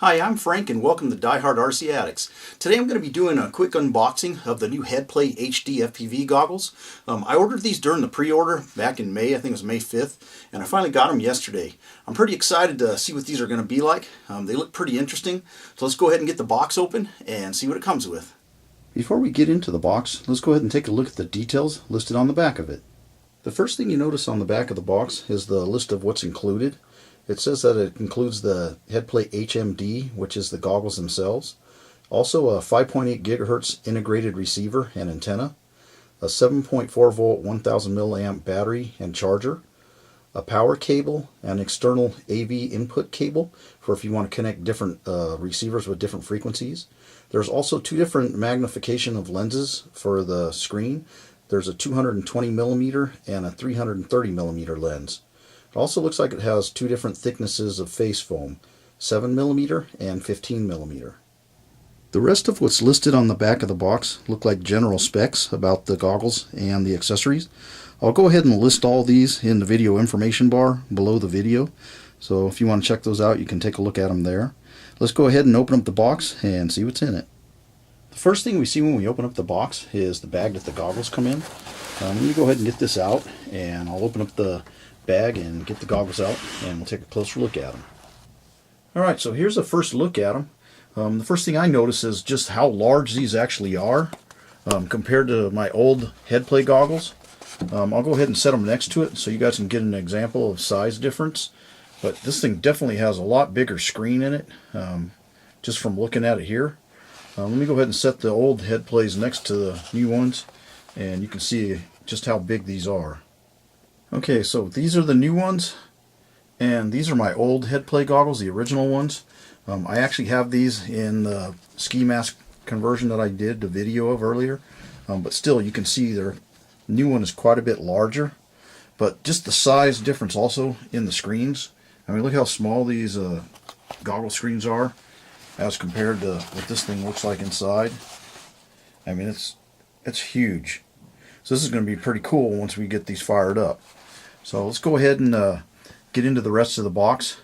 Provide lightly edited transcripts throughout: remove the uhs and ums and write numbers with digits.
Hi, I'm Frank and welcome to DiehardRC Addicts. Today I'm going to be doing a quick unboxing of the new Headplay HD FPV goggles. I ordered these during the pre-order back in May, I think it was May 5th, and I finally got them yesterday. I'm pretty excited to see what these are going to be like. They look pretty interesting, so let's go ahead and get the box open and see what it comes with. Before we get into the box, let's go ahead and take a look at the details listed on the back of it. The first thing you notice on the back of the box is the list of what's included. It says that it includes the Headplay HMD, which is the goggles themselves, also a 5.8 gigahertz integrated receiver and antenna, a 7.4 volt 1000 milliamp battery and charger, a power cable, an external AV input cable for if you want to connect different receivers with different frequencies. There's also two different magnification of lenses for the screen. There's a 220 millimeter and a 330 millimeter lens. It also looks like it has two different thicknesses of face foam, 7mm and 15mm. The rest of what's listed on the back of the box look like general specs about the goggles and the accessories. I'll go ahead and list all these in the video information bar below the video, so if you want to check those out you can take a look at them there. Let's go ahead and open up the box and see what's in it. The first thing we see when we open up the box is the bag that the goggles come in. Let me go ahead and get this out, and I'll open up the bag and get the goggles out and we'll take a closer look at them. Alright, so here's a first look at them. The first thing I notice is just how large these actually are compared to my old Headplay goggles. I'll go ahead and set them next to it so you guys can get an example of size difference, but this thing definitely has a lot bigger screen in it just from looking at it here. Let me go ahead and set the old Headplays next to the new ones and you can see just how big these are. Okay, so these are the new ones, and these are my old Headplay goggles, the original ones. I actually have these in the ski mask conversion that I did the video of earlier, but still you can see their new one is quite a bit larger, but just the size difference also in the screens. I mean, look how small these goggle screens are as compared to what this thing looks like inside. I mean, it's huge. So this is going to be pretty cool once we get these fired up. So let's go ahead and get into the rest of the box.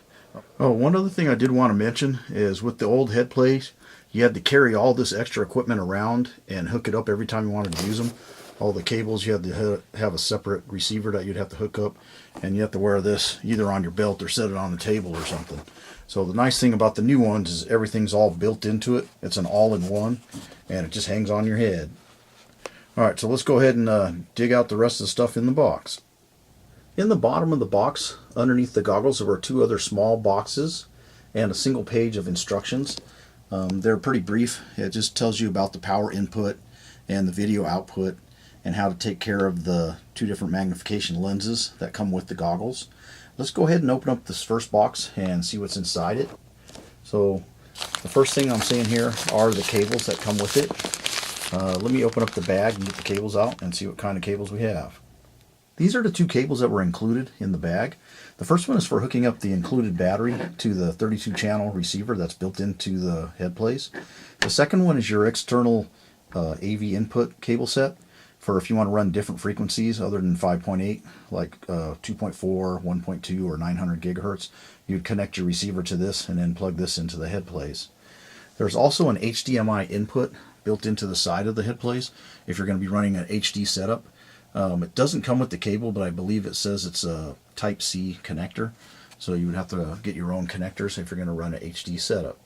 Oh, one other thing I did want to mention is with the old Headplays, you had to carry all this extra equipment around and hook it up every time you wanted to use them. All the cables, you had to have a separate receiver that you'd have to hook up, and you have to wear this either on your belt or set it on the table or something. So the nice thing about the new ones is everything's all built into it. It's an all-in-one, and it just hangs on your head. Alright, so let's go ahead and dig out the rest of the stuff in the box. In the bottom of the box, underneath the goggles, there are two other small boxes and a single page of instructions. They're pretty brief. It just tells you about the power input and the video output and how to take care of the two different magnification lenses that come with the goggles. Let's go ahead and open up this first box and see what's inside it. So the first thing I'm seeing here are the cables that come with it. Let me open up the bag and get the cables out and see what kind of cables we have. These are the two cables that were included in the bag. The first one is for hooking up the included battery to the 32 channel receiver that's built into the Headplays. The second one is your external AV input cable set for if you want to run different frequencies other than 5.8, like 2.4, 1.2, or 900 gigahertz. You'd connect your receiver to this and then plug this into the Headplays. There's also an HDMI input built into the side of the Headplays if you're going to be running an HD setup. It doesn't come with the cable, but I believe it says it's a Type-C connector, so you would have to get your own connectors if you're going to run an HD setup.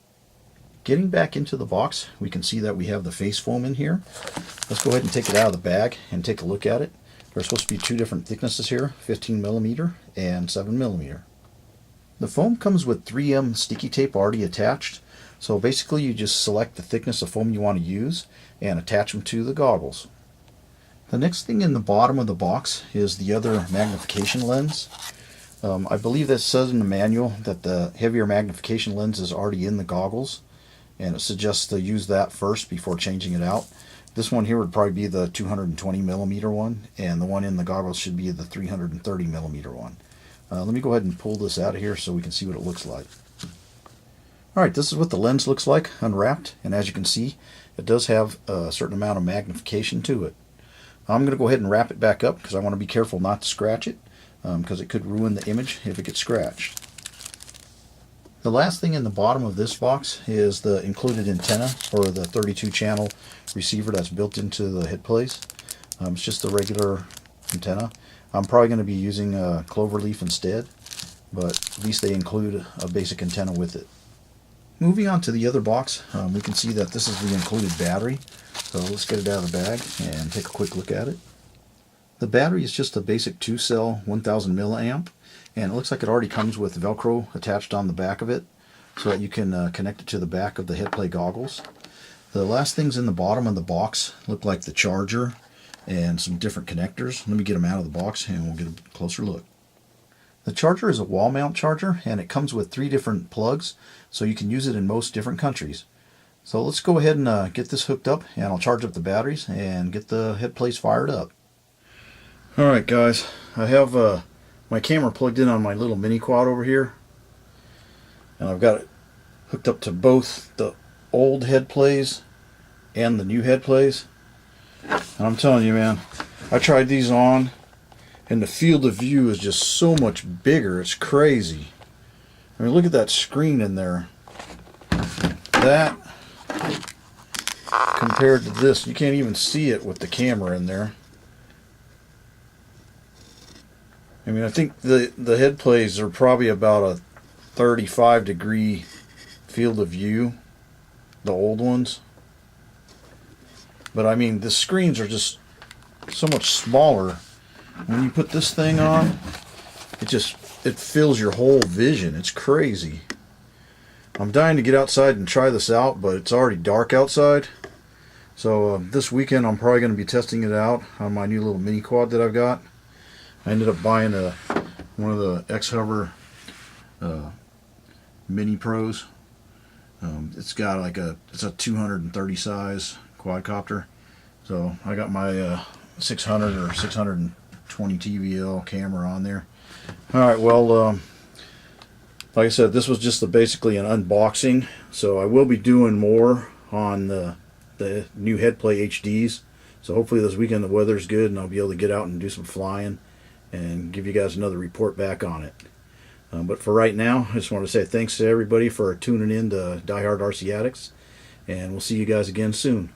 Getting back into the box, we can see that we have the face foam in here. Let's go ahead and take it out of the bag and take a look at it. There's supposed to be two different thicknesses here, 15mm and 7mm. The foam comes with 3M sticky tape already attached, so basically you just select the thickness of foam you want to use and attach them to the goggles. The next thing in the bottom of the box is the other magnification lens. I believe that says in the manual that the heavier magnification lens is already in the goggles, and it suggests to use that first before changing it out. This one here would probably be the 220mm one, and the one in the goggles should be the 330mm one. Let me go ahead and pull this out of here so we can see what it looks like. Alright, this is what the lens looks like unwrapped, and as you can see, it does have a certain amount of magnification to it. I'm going to go ahead and wrap it back up because I want to be careful not to scratch it because it could ruin the image if it gets scratched. The last thing in the bottom of this box is the included antenna, or the 32 channel receiver that's built into the Headplays. It's just a regular antenna. I'm probably going to be using cloverleaf instead, but at least they include a basic antenna with it. Moving on to the other box, we can see that this is the included battery. So let's get it out of the bag and take a quick look at it. The battery is just a basic 2-cell 1000 milliamp, and it looks like it already comes with Velcro attached on the back of it so that you can connect it to the back of the Headplay goggles. The last things in the bottom of the box look like the charger and some different connectors. Let me get them out of the box and we'll get a closer look. The charger is a wall mount charger, and it comes with 3 different plugs, so you can use it in most different countries. So let's go ahead and get this hooked up, and I'll charge up the batteries and get the Headplays fired up. Alright guys, I have my camera plugged in on my little mini quad over here, and I've got it hooked up to both the old Headplays and the new Headplays. And I'm telling you, man, I tried these on, and the field of view is just so much bigger. It's crazy. I mean, look at that screen in there. That compared to this, you can't even see it with the camera in there. I mean, I think the Headplays are probably about a 35-degree field of view, the old ones. But I mean, the screens are just so much smaller. When you put this thing on, it fills your whole vision. It's crazy. I'm dying to get outside and try this out, but it's already dark outside. So this weekend I'm probably going to be testing it out on my new little mini quad that I've got. I ended up buying one of the X-Hover Mini Pros. It's got it's a 230 size quadcopter. So I got my 600 or 620 TVL camera on there. Alright, well, like I said, this was just basically an unboxing. So I will be doing more on the new Headplay HDs. So hopefully this weekend the weather's good and I'll be able to get out and do some flying and give you guys another report back on it. But for right now, I just want to say thanks to everybody for tuning in to Die Hard RC Addicts, and we'll see you guys again soon.